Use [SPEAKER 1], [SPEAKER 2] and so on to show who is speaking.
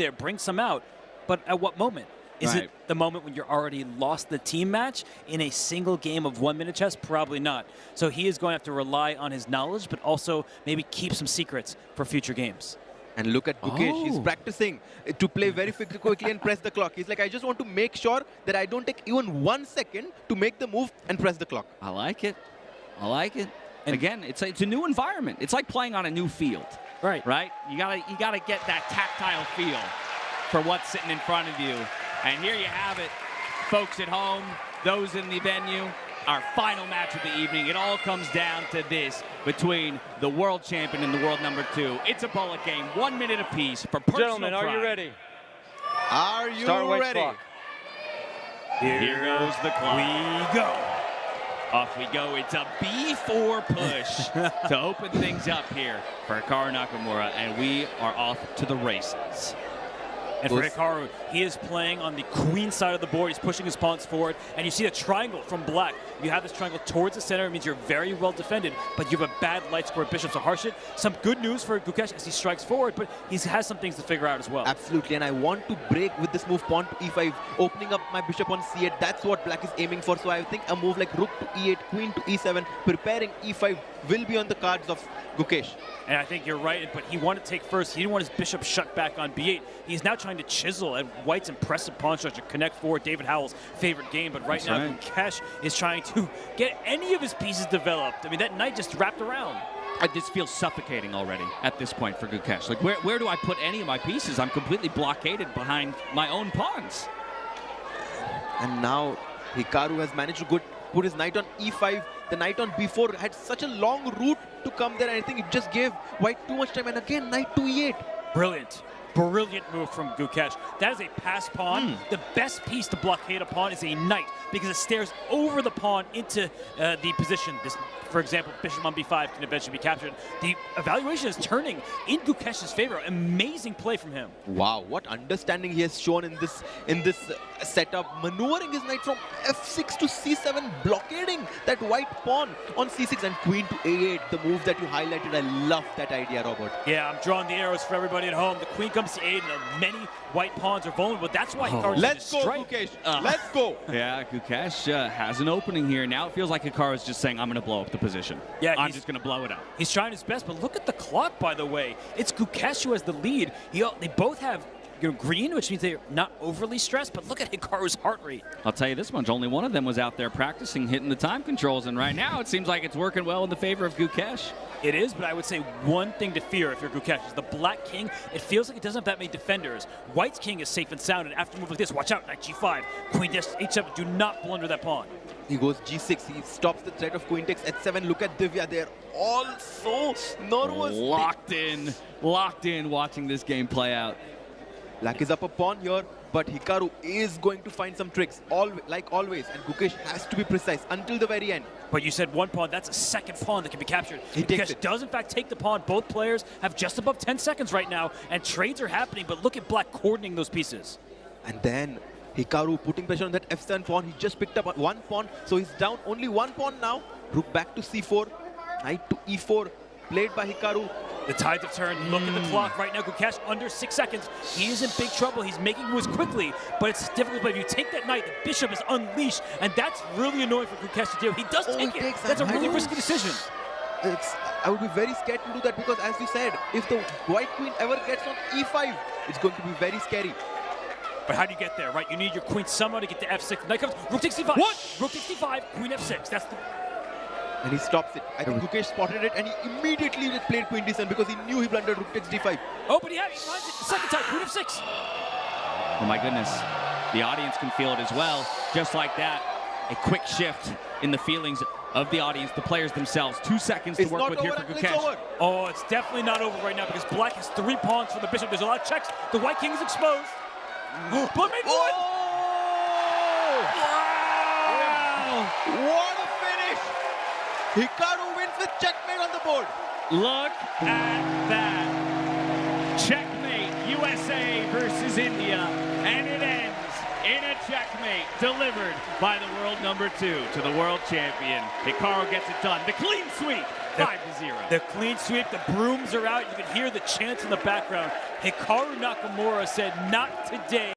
[SPEAKER 1] there, bring some out. But at what moment? Is it the moment when you're already lost the team match in a single game of 1 minute chess? Probably not. So he is going to have to rely on his knowledge, but also maybe keep some secrets for future games.
[SPEAKER 2] And look at Gukesh. He's practicing to play very quickly and press the clock. He's like, I just want to make sure that I don't take even 1 second to make the move and press the clock.
[SPEAKER 3] I like it. I like it. And again, it's a new environment. It's like playing on a new field.
[SPEAKER 1] Right.
[SPEAKER 3] Right? You gotta get that tactile feel for what's sitting in front of you. And here you have it, folks at home, those in the venue, our final match of the evening. It all comes down to this between the world champion and the world number 2. It's a bullet game, 1 minute apiece for personal
[SPEAKER 4] Gentlemen,
[SPEAKER 3] pride.
[SPEAKER 4] are you ready?
[SPEAKER 2] Are you ready?
[SPEAKER 4] Clock.
[SPEAKER 3] Here goes the clock.
[SPEAKER 1] We go.
[SPEAKER 3] Off we go. It's a B4 push to open things up here for Hikaru Nakamura, and we are off to the races.
[SPEAKER 1] And for Hikaru, he is playing on the queen side of the board. He's pushing his pawns forward. And you see a triangle from black. You have this triangle towards the center. It means you're very well defended, but you have a bad light score bishop. So Harshit, some good news for Gukesh as he strikes forward, but he has some things to figure out as well.
[SPEAKER 2] Absolutely, and I want to break with this move pawn to e5, opening up my bishop on c8. That's what black is aiming for. So I think a move like rook to e8, queen to e7, preparing e5 will be on the cards of Gukesh.
[SPEAKER 1] And I think you're right, but he wanted to take first. He didn't want his bishop shut back on b8. He's now trying to chisel at White's impressive pawn structure, connect forward, David Howell's favorite game. But right now, Gukesh is trying to get any of his pieces developed. I mean, that knight just wrapped around.
[SPEAKER 3] This feels suffocating already at this point for Gukesh. Like, where do I put any of my pieces? I'm completely blockaded behind my own pawns.
[SPEAKER 2] And now Hikaru has managed to put his knight on e5. The knight on b4 had such a long route to come there, and I think it just gave White too much time. And again, knight to e8.
[SPEAKER 1] Brilliant. Brilliant move from Gukesh. That is a pass pawn. The best piece to blockade a pawn is a knight because it stares over the pawn into the position. This, for example, bishop on b5 can eventually be captured. The evaluation is turning in Gukesh's favor. Amazing play from him.
[SPEAKER 2] Wow, what understanding he has shown in this setup. Maneuvering his knight from f6 to c7, blockading that white pawn on c6 and queen to a8. The move that you highlighted, I love that idea, Robert.
[SPEAKER 1] Yeah, I'm drawing the arrows for everybody at home. The queen comes to 8, and many white pawns are vulnerable. That's why Hikaru's
[SPEAKER 2] Let's go, Gukesh. Let's go.
[SPEAKER 3] Yeah, Gukesh has an opening here. Now it feels like Hikaru's just saying, I'm going to blow up the position.
[SPEAKER 1] Yeah,
[SPEAKER 3] I'm just going to blow it up.
[SPEAKER 1] He's trying his best, but look at the clock, by the way. It's Gukesh who has the lead. They both have green, which means they're not overly stressed, but look at Hikaru's heart rate.
[SPEAKER 3] I'll tell you this much, only one of them was out there practicing hitting the time controls, and right now it seems like it's working well in the favor of Gukesh.
[SPEAKER 1] It is, but I would say one thing to fear if you're Gukesh is the black king. It feels like it doesn't have that many defenders. White's king is safe and sound, and after a move like this, watch out, knight g5, queen h7, do not blunder that pawn.
[SPEAKER 2] He goes g6, he stops the threat of queen takes h7. Look at Divya, they're all so nervous.
[SPEAKER 3] Locked in watching this game play out.
[SPEAKER 2] Black is up a pawn here, but Hikaru is going to find some tricks, like always, and Gukesh has to be precise until the very end.
[SPEAKER 1] But you said one pawn, that's a second pawn that can be captured.
[SPEAKER 2] Gukesh
[SPEAKER 1] does in fact take the pawn. Both players have just above 10 seconds right now, and trades are happening, but look at Black coordinating those pieces.
[SPEAKER 2] And then Hikaru putting pressure on that f7 pawn. He just picked up one pawn, so he's down only one pawn now. Rook back to c4, knight to e4, played by Hikaru.
[SPEAKER 1] The tides have turned. Look at the clock right now. Gukesh under 6 seconds. He is in big trouble. He's making moves quickly, but it's difficult. But if you take that knight, the bishop is unleashed, and that's really annoying for Gukesh to do. He does take it. That's a really risky decision.
[SPEAKER 2] I would be very scared to do that because, as you said, if the white queen ever gets on e5, it's going to be very scary.
[SPEAKER 1] But how do you get there, right? You need your queen somehow to get to f6. Knight comes. Rook takes c5.
[SPEAKER 3] What?
[SPEAKER 1] Rook takes c5. Queen f6. That's the.
[SPEAKER 2] And he stops it. I think Gukesh spotted it, and he immediately played queen d7 because he knew he blundered rook takes d5.
[SPEAKER 1] Oh, but he finds it the second time. Queen f6.
[SPEAKER 3] Oh my goodness. The audience can feel it as well. Just like that, a quick shift in the feelings of the audience, the players themselves. 2 seconds to work with here for Gukesh.
[SPEAKER 1] Oh, it's definitely not over right now because Black has 3 pawns for the bishop. There's a lot of checks. The white king is exposed. Black made one.
[SPEAKER 2] Wow! What a finish! Hikaru wins with checkmate on the board.
[SPEAKER 3] Look at that. Checkmate, USA versus India. And it ends in a checkmate delivered by the world number 2 to the world champion. Hikaru gets it done. The clean sweep. 5-0.
[SPEAKER 1] The clean sweep, the brooms are out. You can hear the chants in the background. Hikaru Nakamura said, "Not today."